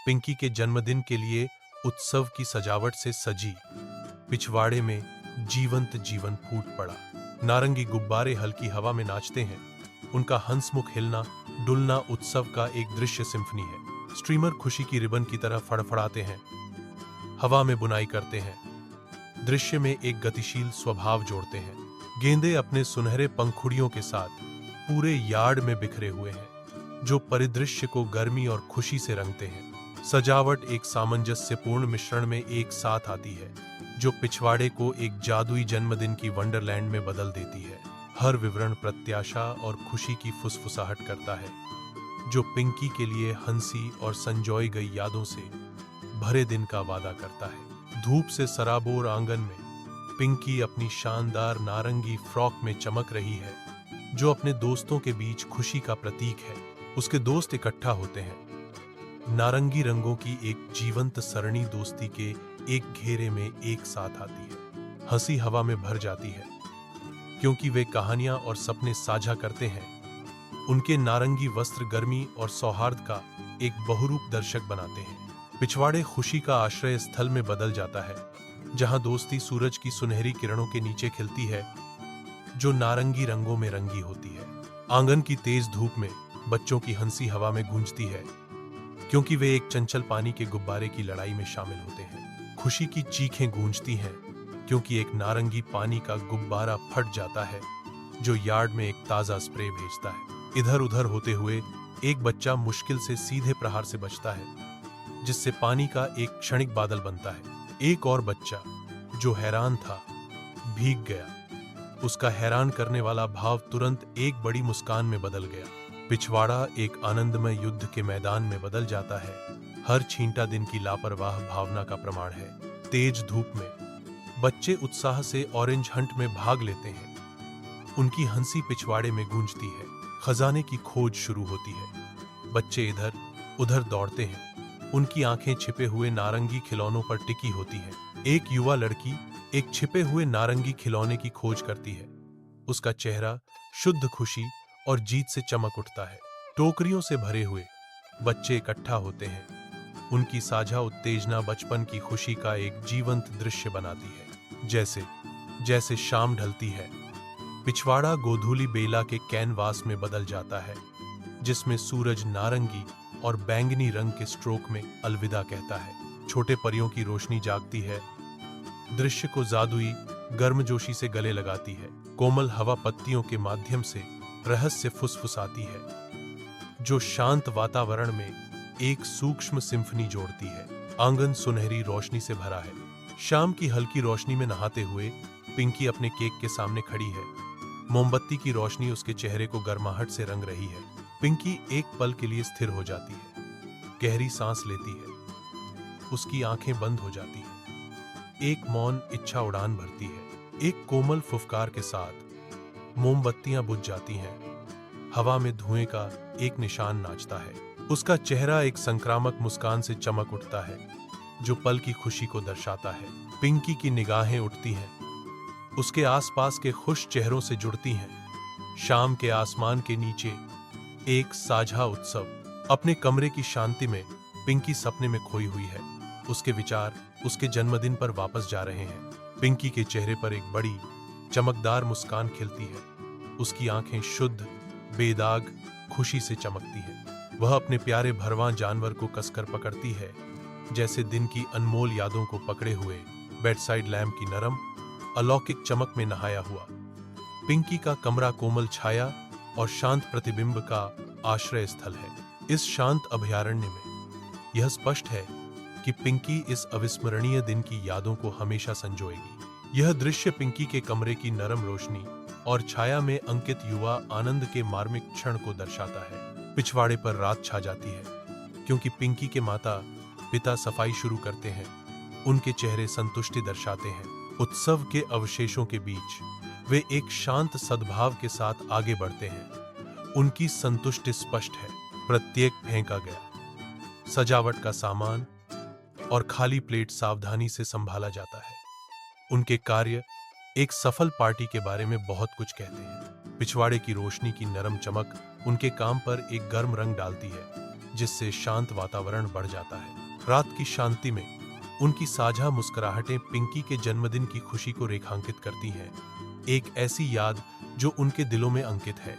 पिंकी के जन्मदिन के लिए उत्सव की सजावट से सजी पिछवाड़े में जीवंत जीवन फूट पड़ा। नारंगी गुब्बारे हल्की हवा में नाचते हैं, उनका हंसमुख हिलना डुलना उत्सव का एक दृश्य सिम्फनी है। स्ट्रीमर खुशी की रिबन की तरह फड़फड़ाते हैं, हवा में बुनाई करते हैं, दृश्य में एक गतिशील स्वभाव जोड़ते हैं। गेंदे अपने सुनहरे पंखुड़ियों के साथ पूरे यार्ड में बिखरे हुए हैं, जो परिदृश्य को गर्मी और खुशी से रंगते हैं। सजावट एक सामंजस्यपूर्ण मिश्रण में एक साथ आती है, जो पिछवाड़े को एक जादुई जन्मदिन की वंडरलैंड में बदल देती है। हर विवरण प्रत्याशा और खुशी की फुसफुसाहट करता है, जो पिंकी के लिए हंसी और संजोई गई यादों से भरे दिन का वादा करता है। धूप से सराबोर आंगन में पिंकी अपनी शानदार नारंगी फ्रॉक में चमक रही है, जो अपने दोस्तों के बीच खुशी का प्रतीक है। उसके दोस्त इकट्ठा होते हैं, नारंगी रंगों की एक जीवंत सरणी दोस्ती के एक घेरे में एक साथ आती है। हंसी हवा में भर जाती है, क्योंकि वे कहानियां और सपने साझा करते हैं। उनके नारंगी वस्त्र गर्मी और सौहार्द का एक बहुरूप दर्शक बनाते हैं। पिछवाड़े खुशी का आश्रय स्थल में बदल जाता है, जहां दोस्ती सूरज की सुनहरी किरणों के नीचे खिलती है, जो नारंगी रंगों में रंगी होती है। आंगन की तेज धूप में बच्चों की हंसी हवा में गूंजती है, क्योंकि वे एक चंचल पानी के गुब्बारे की लड़ाई में शामिल होते हैं। खुशी की चीखें गूंजती हैं, क्योंकि एक नारंगी पानी का गुब्बारा फट जाता है, जो यार्ड में एक ताजा स्प्रे भेजता है। इधर उधर होते हुए एक बच्चा मुश्किल से सीधे प्रहार से बचता है, जिससे पानी का एक क्षणिक बादल बनता है। एक और बच्चा, जो हैरान था, भीग गया। उसका हैरान करने वाला भाव तुरंत एक बड़ी मुस्कान में बदल गया। पिछवाड़ा एक आनंदमय युद्ध के मैदान में बदल जाता है। हर छींटा दिन की लापरवाह भावना का प्रमाण है। तेज धूप में बच्चे उत्साह से ऑरेंज हंट में भाग लेते हैं। उनकी हंसी पिछवाड़े में गूंजती है। खजाने की खोज शुरू होती है। बच्चे इधर उधर दौड़ते हैं। उनकी आंखें छिपे हुए नारंगी खिलौनों पर टिकी होती हैं। एक युवा लड़की एक छिपे हुए नारंगी खिलौने की खोज करती है। उसका चेहरा शुद्ध खुशी और जीत से चमक उठता है। टोकरियों से भरे हुए बच्चे इकट्ठा होते हैं। उनकी साझा उत्तेजना बचपन की खुशी का एक जीवंत दृश्य बनाती है। जैसे जैसे शाम ढलती है, पिछवाड़ा गोधूली बेला के कैनवास में बदल जाता है, जिसमें सूरज नारंगी और बैंगनी रंग के स्ट्रोक में अलविदा कहता है। छोटे परियों की रोशनी जागती है, दृश्य को जादुई गर्मजोशी से गले लगाती है। कोमल हवा पत्तियों के माध्यम से रहस्य फुसफुसाती है, जो शांत वातावरण में एक सूक्ष्म सिम्फनी जोड़ती है। आंगन सुनहरी रोशनी से भरा है। शाम की हल्की रोशनी में नहाते हुए पिंकी अपने केक के सामने खड़ी है। मोमबत्ती की रोशनी उसके चेहरे को गर्माहट से रंग रही है। पिंकी एक पल के लिए स्थिर हो जाती है, गहरी सांस लेती है। उसकी आंखें बंद हो जाती हैं। एक मौन इच्छा उड़ान भरती है। एक कोमल फुफकार के साथ मोमबत्तियां बुझ जाती हैं। हवा में धुएं का एक निशान नाचता है। उसका चेहरा एक संक्रामक मुस्कान से चमक उठता है, जो पल की खुशी को दर्शाता है। पिंकी की निगाहें उठती हैं, उसके आसपास के खुश चेहरों से जुड़ती हैं। शाम के आसमान के नीचे एक साझा उत्सव। अपने कमरे की शांति में पिंकी सपने में खोई हुई है। उसके विचार उसके जन्मदिन पर वापस जा रहे हैं। पिंकी के चेहरे पर एक बड़ी चमकदार मुस्कान खिलती है। उसकी आंखें शुद्ध बेदाग खुशी से चमकती हैं। वह अपने प्यारे भरवां जानवर को कसकर पकड़ती है, जैसे दिन की अनमोल यादों को पकड़े हुए बेडसाइड लैम्प की नरम अलौकिक चमक में नहाया हुआ। पिंकी का कमरा कोमल छाया और शांत प्रतिबिंब का आश्रय स्थल है। इस शांत अभयारण्य में यह स्पष्ट है कि पिंकी इस अविस्मरणीय दिन की यादों को हमेशा संजोएगी। यह दृश्य पिंकी के कमरे की नरम रोशनी और छाया में अंकित युवा आनंद के मार्मिक क्षण को दर्शाता है। पिछवाड़े पर रात छा जाती है, क्योंकि पिंकी के माता पिता सफाई शुरू करते हैं। उनके चेहरे संतुष्टि दर्शाते हैं। उत्सव के अवशेषों के बीच वे एक शांत सद्भाव के साथ आगे बढ़ते हैं। उनकी संतुष्टि स्पष्ट है। प्रत्येक फेंका गया सजावट का सामान और खाली प्लेट सावधानी से संभाला जाता है। उनके कार्य एक सफल पार्टी के बारे में बहुत कुछ कहते हैं। पिछवाड़े की रोशनी की नरम चमक उनके काम पर एक गर्म रंग डालती है, जिससे शांत वातावरण बढ़ जाता है। रात की शांति में उनकी साझा मुस्कुराहटें पिंकी के जन्मदिन की खुशी को रेखांकित करती हैं, एक ऐसी याद जो उनके दिलों में अंकित है।